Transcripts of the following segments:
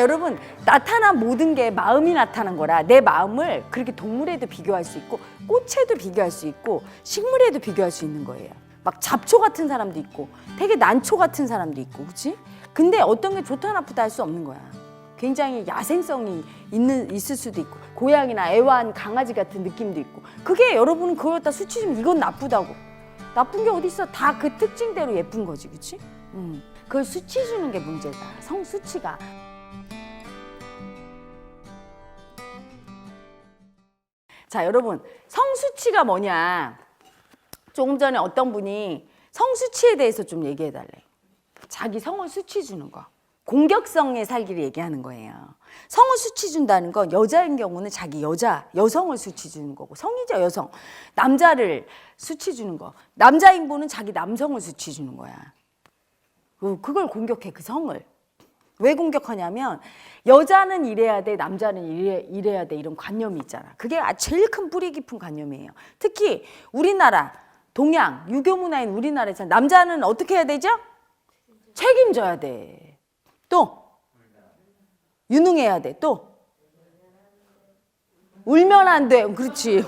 여러분, 나타난 모든 게 마음이 나타난 거라 내 마음을 그렇게 동물에도 비교할 수 있고 꽃에도 비교할 수 있고 식물에도 비교할 수 있는 거예요. 막 잡초 같은 사람도 있고 되게 난초 같은 사람도 있고, 그렇지? 근데 어떤 게 좋다 나쁘다 할 수 없는 거야. 굉장히 야생성이 있을 수도 있고 고양이나 애완 강아지 같은 느낌도 있고, 그게 여러분은 그걸 갖다 수치 주면 이건 나쁘다고. 나쁜 게 어디 있어? 다 그 특징대로 예쁜 거지, 그렇지? 그걸 수치 주는 게 문제다. 성수치가. 자, 여러분, 성수치가 뭐냐? 조금 전에 어떤 분이 성수치에 대해서 좀 얘기해 달래. 자기 성을 수치 주는 거. 공격성의 살기를 얘기하는 거예요. 성을 수치 준다는 건 여자인 경우는 자기 여성을 수치 주는 거고, 성이죠, 여성. 남자를 수치 주는 거. 남자인 분은 자기 남성을 수치 주는 거야. 그걸 공격해, 그 성을. 왜 공격하냐면 여자는 이래야 돼, 남자는 이래야 돼, 이런 관념이 있잖아. 그게 제일 큰 뿌리 깊은 관념이에요. 특히 우리나라, 동양, 유교 문화인 우리나라에서 남자는 어떻게 해야 되죠? 책임져야 돼. 또 유능해야 돼. 또 울면 안 돼. 그렇지.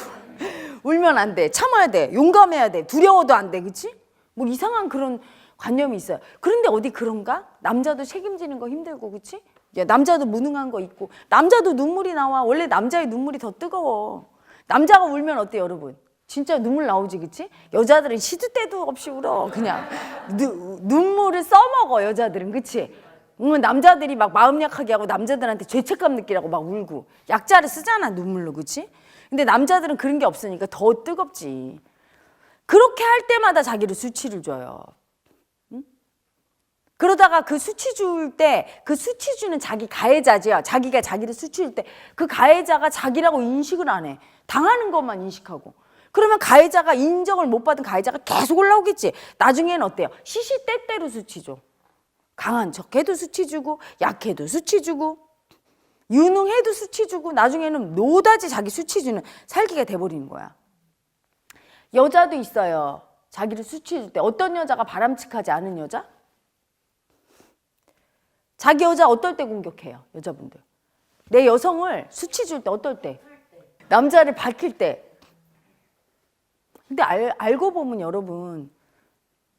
울면 안 돼. 참아야 돼. 용감해야 돼. 두려워도 안 돼. 그렇지? 뭐 이상한 그런 관념이 있어요. 그런데 어디 그런가? 남자도 책임지는 거 힘들고, 그렇지? 남자도 무능한 거 있고, 남자도 눈물이 나와. 원래 남자의 눈물이 더 뜨거워. 남자가 울면 어때, 여러분? 진짜 눈물 나오지, 그치? 여자들은 시도 때도 없이 울어. 그냥 눈물을 써먹어, 여자들은, 그치? 남자들이 막 마음 약하게 하고 남자들한테 죄책감 느끼라고 막 울고 약자를 쓰잖아, 눈물로, 그치? 근데 남자들은 그런 게 없으니까 더 뜨겁지. 그렇게 할 때마다 자기를 수치를 줘요. 응? 그러다가 그 수치 줄 때, 그 수치 주는 자기 가해자죠. 자기가 자기를 수치 줄 때 그 가해자가 자기라고 인식을 안 해. 당하는 것만 인식하고. 그러면 가해자가, 인정을 못 받은 가해자가 계속 올라오겠지. 나중에는 어때요? 시시때때로 수치 줘. 강한 척해도 수치 주고, 약해도 수치 주고, 유능해도 수치 주고, 나중에는 노다지 자기 수치 주는 살기가 돼버리는 거야. 여자도 있어요. 자기를 수치 줄 때. 어떤 여자가 바람직하지 않은 여자? 자기 여자 어떨 때 공격해요, 여자분들? 내 여성을 수치 줄 때, 어떨 때? 남자를 밝힐 때. 근데 알고 보면 여러분,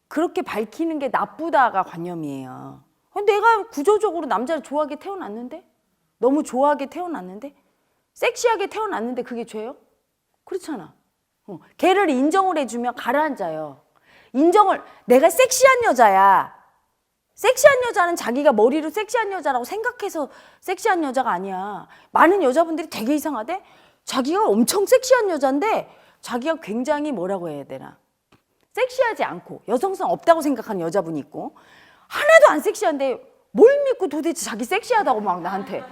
그렇게 밝히는 게 나쁘다가 관념이에요. 내가 구조적으로 남자를 좋아하게 태어났는데? 너무 좋아하게 태어났는데? 섹시하게 태어났는데 그게 죄요? 그렇잖아. 걔를 인정을 해주면 가라앉아요. 내가 섹시한 여자야. 섹시한 여자는 자기가 머리로 섹시한 여자라고 생각해서 섹시한 여자가 아니야. 많은 여자분들이 되게 이상하대? 자기가 엄청 섹시한 여자인데 자기가 굉장히 뭐라고 해야 되나? 섹시하지 않고 여성성 없다고 생각하는 여자분이 있고, 하나도 안 섹시한데 뭘 믿고 도대체 자기 섹시하다고 막 나한테,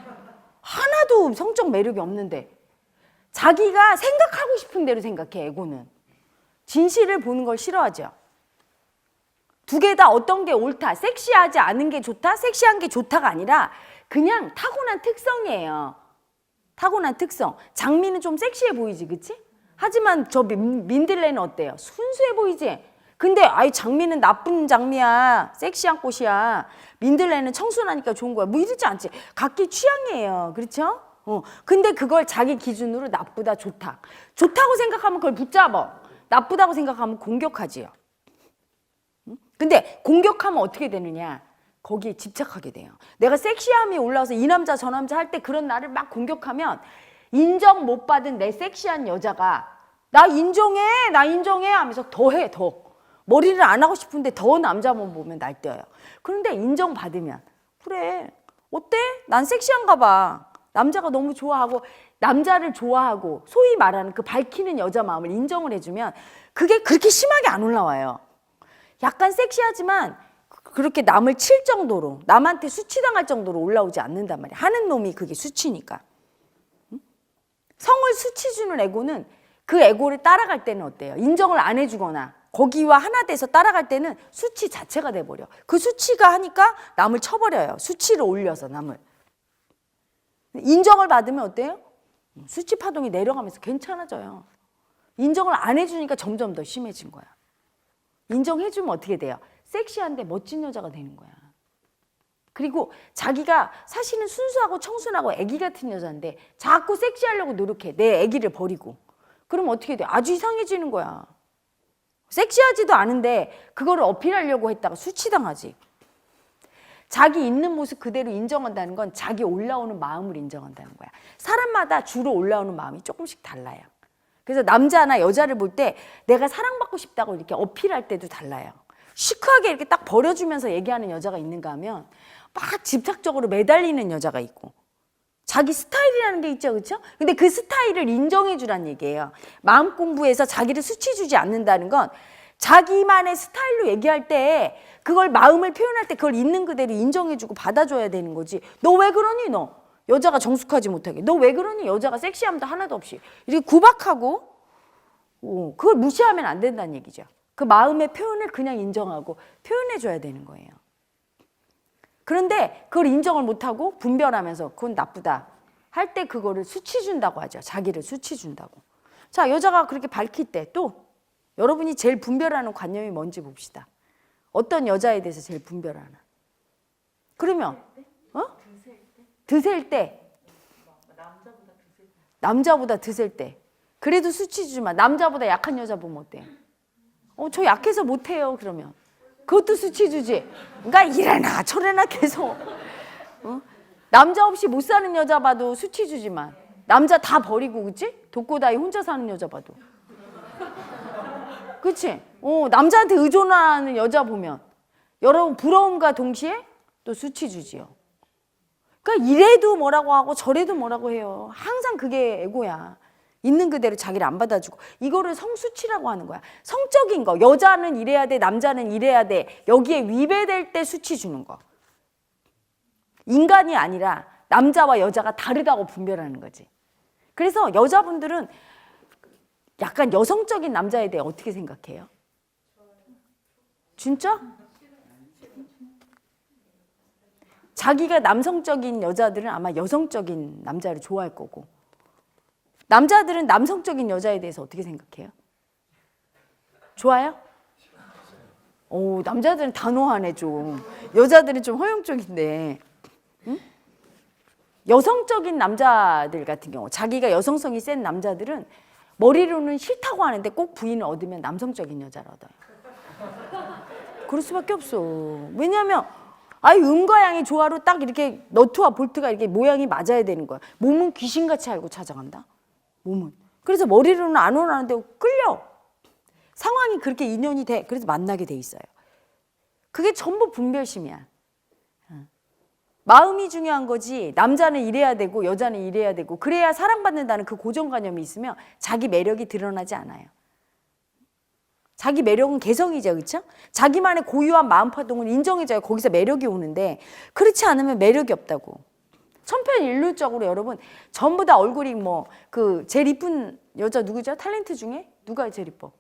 하나도 성적 매력이 없는데 자기가 생각하고 싶은 대로 생각해. 에고는 진실을 보는 걸 싫어하죠. 두 개 다 어떤 게 옳다, 섹시하지 않은 게 좋다, 섹시한 게 좋다가 아니라 그냥 타고난 특성이에요. 타고난 특성. 장미는 좀 섹시해 보이지, 그치? 하지만 저 민들레는 어때요? 순수해 보이지? 근데 장미는 나쁜 장미야. 섹시한 꽃이야. 민들레는 청순하니까 좋은 거야. 뭐 이러지 않지. 각기 취향이에요. 그렇죠? 근데 그걸 자기 기준으로 나쁘다, 좋다. 좋다고 생각하면 그걸 붙잡아. 나쁘다고 생각하면 공격하지요. 근데 공격하면 어떻게 되느냐? 거기에 집착하게 돼요. 내가 섹시함이 올라와서 이 남자 저 남자 할 때 그런 나를 막 공격하면 인정 못 받은 내 섹시한 여자가 나 인정해 하면서 더해. 머리를 안 하고 싶은데 더 남자만 보면 날뛰어요. 그런데 인정받으면 그래, 어때? 난 섹시한가 봐. 남자가 너무 좋아하고, 남자를 좋아하고 소위 말하는 그 밝히는 여자 마음을 인정을 해주면 그게 그렇게 심하게 안 올라와요. 약간 섹시하지만 그렇게 남을 칠 정도로, 남한테 수치당할 정도로 올라오지 않는단 말이야. 하는 놈이 그게 수치니까. 성을 수치 주는 에고는 그 에고를 따라갈 때는 어때요? 인정을 안 해주거나 거기와 하나 돼서 따라갈 때는 수치 자체가 돼버려. 그 수치가 하니까 남을 쳐버려요. 수치를 올려서 남을. 인정을 받으면 어때요? 수치 파동이 내려가면서 괜찮아져요. 인정을 안 해주니까 점점 더 심해진 거야. 인정해주면 어떻게 돼요? 섹시한데 멋진 여자가 되는 거야. 그리고 자기가 사실은 순수하고 청순하고 애기 같은 여자인데 자꾸 섹시하려고 노력해. 내 애기를 버리고. 그럼 어떻게 돼? 아주 이상해지는 거야. 섹시하지도 않은데 그거를 어필하려고 했다가 수치당하지. 자기 있는 모습 그대로 인정한다는 건 자기 올라오는 마음을 인정한다는 거야. 사람마다 주로 올라오는 마음이 조금씩 달라요. 그래서 남자나 여자를 볼 때 내가 사랑받고 싶다고 이렇게 어필할 때도 달라요. 시크하게 이렇게 딱 버려주면서 얘기하는 여자가 있는가 하면 막 집착적으로 매달리는 여자가 있고 자기 스타일이라는 게 있죠, 그렇죠? 근데 그 스타일을 인정해 주란 얘기예요. 마음 공부해서 자기를 수치 주지 않는다는 건 자기만의 스타일로 얘기할 때 그걸 마음을 표현할 때 그걸 있는 그대로 인정해 주고 받아줘야 되는 거지. 너 왜 그러니 너? 여자가 정숙하지 못하게. 너 왜 그러니? 여자가 섹시함도 하나도 없이. 이렇게 구박하고 그걸 무시하면 안 된다는 얘기죠. 그 마음의 표현을 그냥 인정하고 표현해 줘야 되는 거예요. 그런데 그걸 인정을 못하고 분별하면서 그건 나쁘다 할 때 그거를 수치 준다고 하죠. 자기를 수치 준다고. 자, 여자가 그렇게 밝힐 때 또 여러분이 제일 분별하는 관념이 뭔지 봅시다. 어떤 여자에 대해서 제일 분별하나. 그러면 드셀 때. 남자보다 드셀 때. 그래도 수치 주지 마. 남자보다 약한 여자 보면 어때요? 저 약해서 못해요. 그러면 그것도 수치 주지. 그러니까 이래나 저래나 계속 남자 없이 못 사는 여자 봐도 수치 주지만 남자 다 버리고 그치? 독고다이 혼자 사는 여자 봐도 그치? 남자한테 의존하는 여자 보면 여러분 부러움과 동시에 또 수치 주지요. 그러니까 이래도 뭐라고 하고 저래도 뭐라고 해요. 항상 그게 에고야. 있는 그대로 자기를 안 받아주고 이거를 성수치라고 하는 거야. 성적인 거. 여자는 이래야 돼. 남자는 이래야 돼. 여기에 위배될 때 수치 주는 거. 인간이 아니라 남자와 여자가 다르다고 분별하는 거지. 그래서 여자분들은 약간 여성적인 남자에 대해 어떻게 생각해요? 진짜? 자기가 남성적인 여자들은 아마 여성적인 남자를 좋아할 거고 남자들은 남성적인 여자에 대해서 어떻게 생각해요? 좋아요? 남자들은 단호하네 좀. 여자들은 좀 허용적인데. 응? 여성적인 남자들 같은 경우 자기가 여성성이 센 남자들은 머리로는 싫다고 하는데 꼭 부인을 얻으면 남성적인 여자를 얻어요. 그럴 수밖에 없어. 왜냐하면 음과 양의 조화로 딱 이렇게 너트와 볼트가 이렇게 모양이 맞아야 되는 거야. 몸은 귀신같이 알고 찾아간다. 몸은. 그래서 머리로는 안 원하는데 끌려. 상황이 그렇게 인연이 돼. 그래서 만나게 돼 있어요. 그게 전부 분별심이야. 마음이 중요한 거지. 남자는 이래야 되고 여자는 이래야 되고 그래야 사랑받는다는 그 고정관념이 있으면 자기 매력이 드러나지 않아요. 자기 매력은 개성이죠. 그렇죠? 자기만의 고유한 마음파동을 인정해줘야 거기서 매력이 오는데 그렇지 않으면 매력이 없다고. 천편일률적으로 여러분 전부 다 얼굴이 제일 이쁜 여자 누구죠? 탤런트 중에? 누가 제일 이뻐?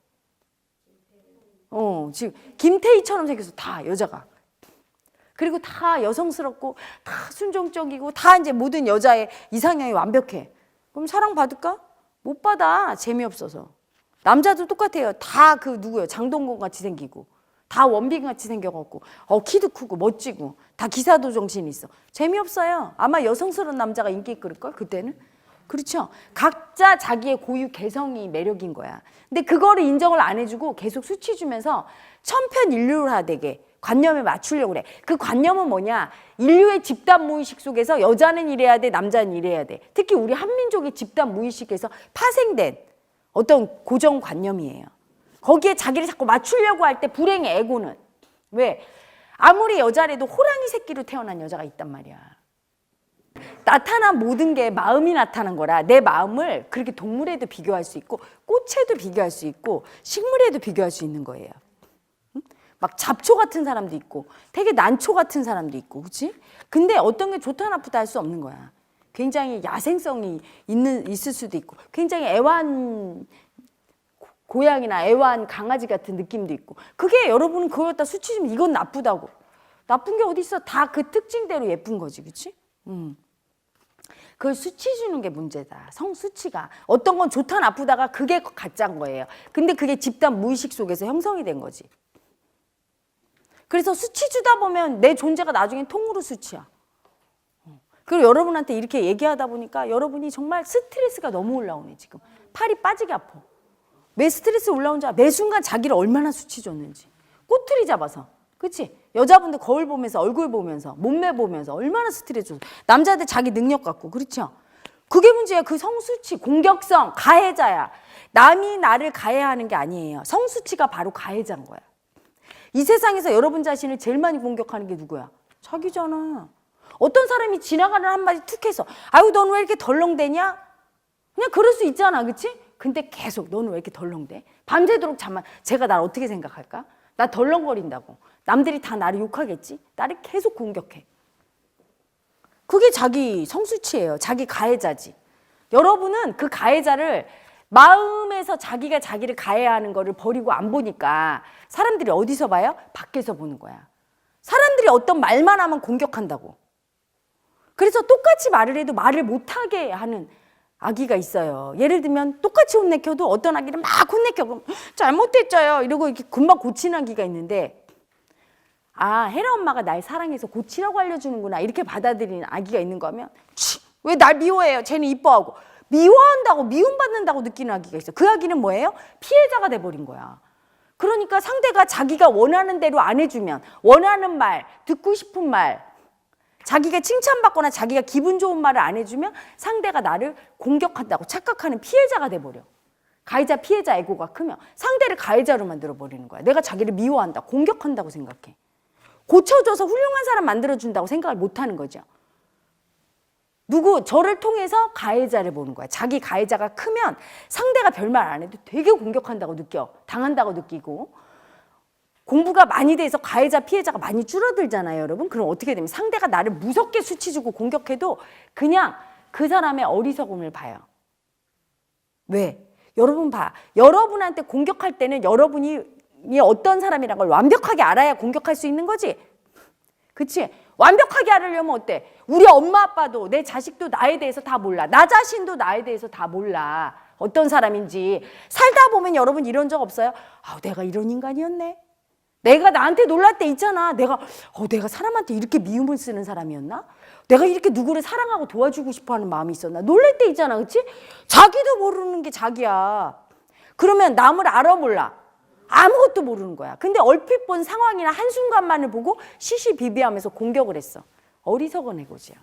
지금 김태희처럼 생겨서 다 여자가. 그리고 다 여성스럽고 다 순종적이고 다 이제 모든 여자의 이상형이 완벽해. 그럼 사랑받을까? 못 받아. 재미없어서. 남자도 똑같아요. 다 누구예요? 장동건 같이 생기고 다 원빈 같이 생겨갖고 키도 크고 멋지고 다 기사도 정신이 있어. 재미없어요. 아마 여성스러운 남자가 인기 끌을걸 그때는. 그렇죠? 각자 자기의 고유 개성이 매력인 거야. 근데 그거를 인정을 안 해주고 계속 수치 주면서 천편일률화되게 관념에 맞추려고 그래. 그 관념은 뭐냐? 인류의 집단 무의식 속에서 여자는 이래야 돼, 남자는 이래야 돼. 특히 우리 한민족의 집단 무의식에서 파생된 어떤 고정관념이에요. 거기에 자기를 자꾸 맞추려고 할 때 불행의 에고는. 왜? 아무리 여자라도 호랑이 새끼로 태어난 여자가 있단 말이야. 나타난 모든 게 마음이 나타난 거라 내 마음을 그렇게 동물에도 비교할 수 있고 꽃에도 비교할 수 있고 식물에도 비교할 수 있는 거예요. 막 잡초 같은 사람도 있고 되게 난초 같은 사람도 있고 그렇지? 근데 어떤 게 좋다 나쁘다 할 수 없는 거야. 굉장히 야생성이 있을 수도 있고 굉장히 애완 고양이나 애완 강아지 같은 느낌도 있고 그게 여러분은 그걸 다 수치 주면 이건 나쁘다고. 나쁜 게 어디 있어? 다 그 특징대로 예쁜 거지. 그렇지? 그걸 수치 주는 게 문제다. 성수치가. 어떤 건 좋다 나쁘다가 그게 가짜인 거예요. 근데 그게 집단 무의식 속에서 형성이 된 거지. 그래서 수치 주다 보면 내 존재가 나중엔 통으로 수치야. 그리고 여러분한테 이렇게 얘기하다 보니까 여러분이 정말 스트레스가 너무 올라오네. 지금 팔이 빠지게 아파. 매 스트레스 올라온 자 매 순간 자기를 얼마나 수치 줬는지. 꼬투리 잡아서. 그치? 여자분들 거울 보면서 얼굴 보면서 몸매 보면서 얼마나 스트레스 줬어. 남자들 자기 능력 갖고. 그렇죠? 그게 문제야. 그 성수치, 공격성, 가해자야. 남이 나를 가해하는 게 아니에요. 성수치가 바로 가해자인 거야. 이 세상에서 여러분 자신을 제일 많이 공격하는 게 누구야? 자기잖아. 어떤 사람이 지나가는 한마디 툭 해서 아유 너는 왜 이렇게 덜렁대냐? 그냥 그럴 수 있잖아. 그치? 근데 계속 너는 왜 이렇게 덜렁대? 밤새도록 잠만. 제가 날 어떻게 생각할까? 나 덜렁거린다고. 남들이 다 나를 욕하겠지? 나를 계속 공격해. 그게 자기 성수치예요. 자기 가해자지. 여러분은 그 가해자를 마음에서 자기가 자기를 가해하는 거를 버리고 안 보니까 사람들이 어디서 봐요? 밖에서 보는 거야. 사람들이 어떤 말만 하면 공격한다고. 그래서 똑같이 말을 해도 말을 못하게 하는 아기가 있어요. 예를 들면 똑같이 혼내켜도 어떤 아기는 막 혼내켜. 그럼 잘못됐어요. 이러고 이렇게 금방 고치는 아기가 있는데 아, 혜라 엄마가 날 사랑해서 고치라고 알려주는구나. 이렇게 받아들이는 아기가 있는 거면 왜 날 미워해요? 쟤는 이뻐하고. 미워한다고 미움받는다고 느끼는 아기가 있어. 그 아기는 뭐예요? 피해자가 돼버린 거야. 그러니까 상대가 자기가 원하는 대로 안 해주면 원하는 말, 듣고 싶은 말, 자기가 칭찬받거나 자기가 기분 좋은 말을 안 해주면 상대가 나를 공격한다고 착각하는 피해자가 돼버려. 가해자 피해자 에고가 크면 상대를 가해자로 만들어버리는 거야. 내가 자기를 미워한다, 공격한다고 생각해. 고쳐줘서 훌륭한 사람 만들어준다고 생각을 못하는 거죠. 저를 통해서 가해자를 보는 거야. 자기 가해자가 크면 상대가 별말 안 해도 되게 공격한다고 느껴. 당한다고 느끼고. 공부가 많이 돼서 가해자 피해자가 많이 줄어들잖아요, 여러분. 그럼 어떻게 되면 상대가 나를 무섭게 수치 주고 공격해도 그냥 그 사람의 어리석음을 봐요. 왜? 여러분 봐. 여러분한테 공격할 때는 여러분이 어떤 사람이란 걸 완벽하게 알아야 공격할 수 있는 거지. 그치? 완벽하게 알으려면 어때? 우리 엄마 아빠도 내 자식도 나에 대해서 다 몰라. 나 자신도 나에 대해서 다 몰라. 어떤 사람인지. 살다 보면 여러분 이런 적 없어요? 아, 내가 이런 인간이었네. 내가 나한테 놀랄 때 있잖아. 내가 사람한테 이렇게 미움을 쓰는 사람이었나? 내가 이렇게 누구를 사랑하고 도와주고 싶어하는 마음이 있었나? 놀랄 때 있잖아. 그치? 자기도 모르는 게 자기야. 그러면 남을 알아 몰라. 아무것도 모르는 거야. 근데 얼핏 본 상황이나 한순간만을 보고 시시비비하면서 공격을 했어. 어리석은 애고지야.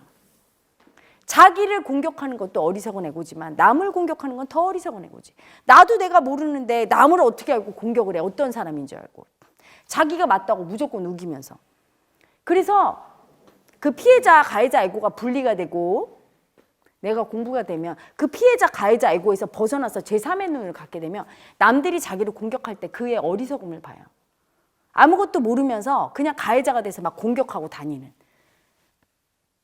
자기를 공격하는 것도 어리석은 애고지만 남을 공격하는 건 더 어리석은 애고지. 나도 내가 모르는데 남을 어떻게 알고 공격을 해. 어떤 사람인 줄 알고. 자기가 맞다고 무조건 우기면서. 그래서 그 피해자, 가해자 에고가 분리가 되고 내가 공부가 되면 그 피해자, 가해자 에고에서 벗어나서 제3의 눈을 갖게 되면 남들이 자기를 공격할 때 그의 어리석음을 봐요. 아무것도 모르면서 그냥 가해자가 돼서 막 공격하고 다니는.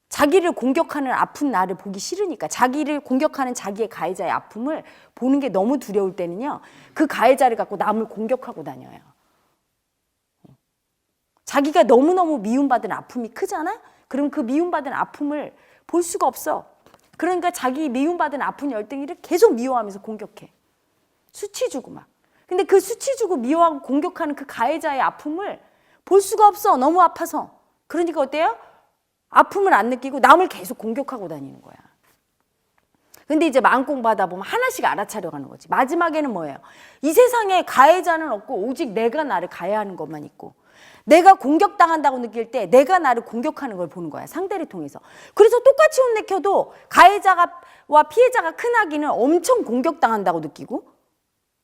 자기를 공격하는 아픈 나를 보기 싫으니까 자기를 공격하는 자기의 가해자의 아픔을 보는 게 너무 두려울 때는요. 그 가해자를 갖고 남을 공격하고 다녀요. 자기가 너무너무 미움받은 아픔이 크잖아? 그럼 그 미움받은 아픔을 볼 수가 없어. 그러니까 자기 미움받은 아픈 열등이를 계속 미워하면서 공격해. 수치 주고 막. 근데 그 수치 주고 미워하고 공격하는 그 가해자의 아픔을 볼 수가 없어. 너무 아파서. 그러니까 어때요? 아픔을 안 느끼고 남을 계속 공격하고 다니는 거야. 근데 이제 마음 공부하다 보면 하나씩 알아차려가는 거지. 마지막에는 뭐예요? 이 세상에 가해자는 없고 오직 내가 나를 가해하는 것만 있고 내가 공격당한다고 느낄 때 내가 나를 공격하는 걸 보는 거야. 상대를 통해서. 그래서 똑같이 혼내켜도 가해자와 피해자가 큰 아기는 엄청 공격당한다고 느끼고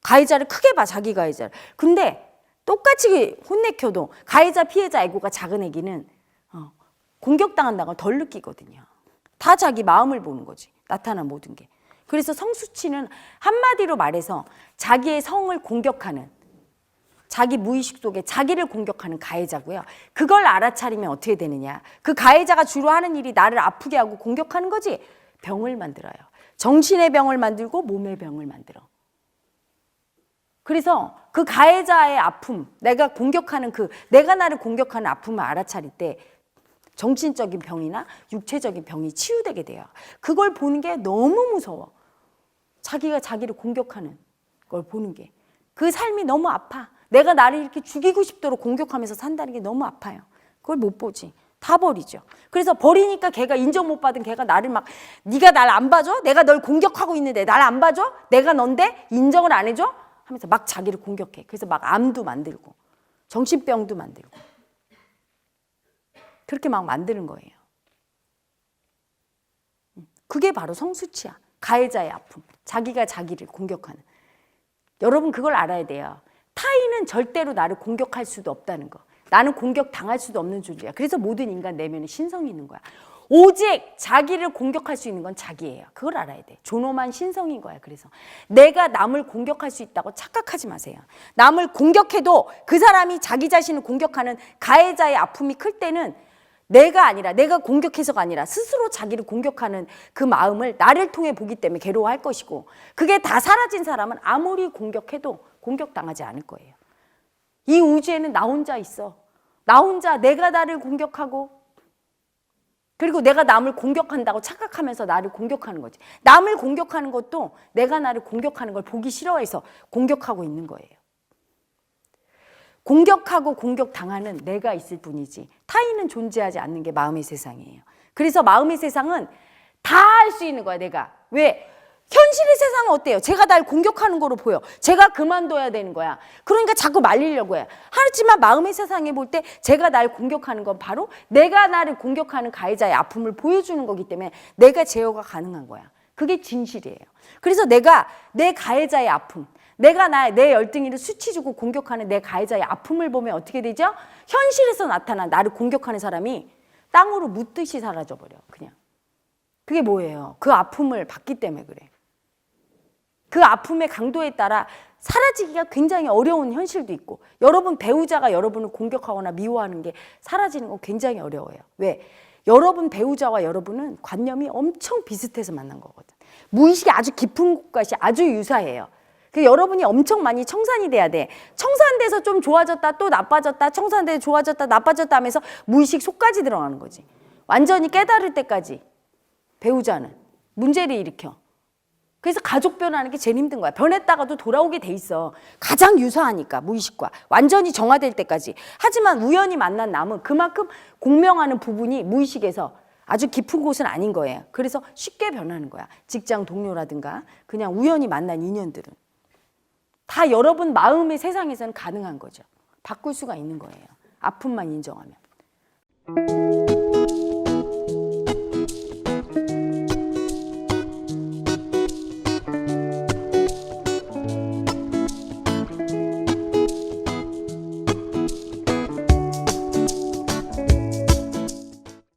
가해자를 크게 봐. 자기 가해자를. 근데 똑같이 혼내켜도 가해자 피해자 에고가 작은 아기는 공격당한다는 걸 덜 느끼거든요. 다 자기 마음을 보는 거지. 나타난 모든 게. 그래서 성수치는 한마디로 말해서 자기의 성을 공격하는 자기 무의식 속에 자기를 공격하는 가해자고요. 그걸 알아차리면 어떻게 되느냐. 그 가해자가 주로 하는 일이 나를 아프게 하고 공격하는 거지. 병을 만들어요. 정신의 병을 만들고 몸의 병을 만들어. 그래서 그 가해자의 아픔, 내가 나를 공격하는 아픔을 알아차릴 때 정신적인 병이나 육체적인 병이 치유되게 돼요. 그걸 보는 게 너무 무서워. 자기가 자기를 공격하는 걸 보는 게. 그 삶이 너무 아파. 내가 나를 이렇게 죽이고 싶도록 공격하면서 산다는 게 너무 아파요. 그걸 못 보지. 다 버리죠. 그래서 버리니까 걔가 인정 못 받은 걔가 나를 막 네가 날 안 봐줘? 내가 널 공격하고 있는데 날 안 봐줘? 내가 넌데 인정을 안 해줘? 하면서 막 자기를 공격해. 그래서 막 암도 만들고 정신병도 만들고 그렇게 막 만드는 거예요. 그게 바로 성수치야. 가해자의 아픔. 자기가 자기를 공격하는. 여러분 그걸 알아야 돼요. 타인은 절대로 나를 공격할 수도 없다는 거. 나는 공격당할 수도 없는 존재야. 그래서 모든 인간 내면에 신성이 있는 거야. 오직 자기를 공격할 수 있는 건 자기예요. 그걸 알아야 돼. 존엄한 신성인 거야. 그래서 내가 남을 공격할 수 있다고 착각하지 마세요. 남을 공격해도 그 사람이 자기 자신을 공격하는 가해자의 아픔이 클 때는 내가 아니라 내가 공격해서가 아니라 스스로 자기를 공격하는 그 마음을 나를 통해 보기 때문에 괴로워할 것이고 그게 다 사라진 사람은 아무리 공격해도 공격당하지 않을 거예요. 이 우주에는 나 혼자 있어. 나 혼자 내가 나를 공격하고 그리고 내가 남을 공격한다고 착각하면서 나를 공격하는 거지. 남을 공격하는 것도 내가 나를 공격하는 걸 보기 싫어해서 공격하고 있는 거예요. 공격하고 공격당하는 내가 있을 뿐이지 타인은 존재하지 않는 게 마음의 세상이에요. 그래서 마음의 세상은 다 할 수 있는 거야 내가. 왜? 현실의 세상은 어때요? 제가 날 공격하는 거로 보여. 제가 그만둬야 되는 거야. 그러니까 자꾸 말리려고 해. 하지만 마음의 세상에 볼 때 제가 날 공격하는 건 바로 내가 나를 공격하는 가해자의 아픔을 보여주는 거기 때문에 내가 제어가 가능한 거야. 그게 진실이에요. 그래서 내가 내 가해자의 아픔, 내가 내 열등이를 수치 주고 공격하는 내 가해자의 아픔을 보면 어떻게 되죠? 현실에서 나타난 나를 공격하는 사람이 땅으로 묻듯이 사라져버려. 그냥. 그게 뭐예요? 그 아픔을 받기 때문에 그래. 그 아픔의 강도에 따라 사라지기가 굉장히 어려운 현실도 있고 여러분 배우자가 여러분을 공격하거나 미워하는 게 사라지는 건 굉장히 어려워요. 왜? 여러분 배우자와 여러분은 관념이 엄청 비슷해서 만난 거거든. 무의식이 아주 깊은 곳이 아주 유사해요. 여러분이 엄청 많이 청산이 돼야 돼. 청산돼서 좀 좋아졌다 또 나빠졌다 청산돼서 좋아졌다 나빠졌다 하면서 무의식 속까지 들어가는 거지. 완전히 깨달을 때까지 배우자는 문제를 일으켜. 그래서 가족 변화하는 게 제일 힘든 거야. 변했다가도 돌아오게 돼 있어. 가장 유사하니까 무의식과 완전히 정화될 때까지. 하지만 우연히 만난 남은 그만큼 공명하는 부분이 무의식에서 아주 깊은 곳은 아닌 거예요. 그래서 쉽게 변하는 거야. 직장 동료라든가 그냥 우연히 만난 인연들은. 다 여러분 마음의 세상에서는 가능한 거죠. 바꿀 수가 있는 거예요. 아픔만 인정하면.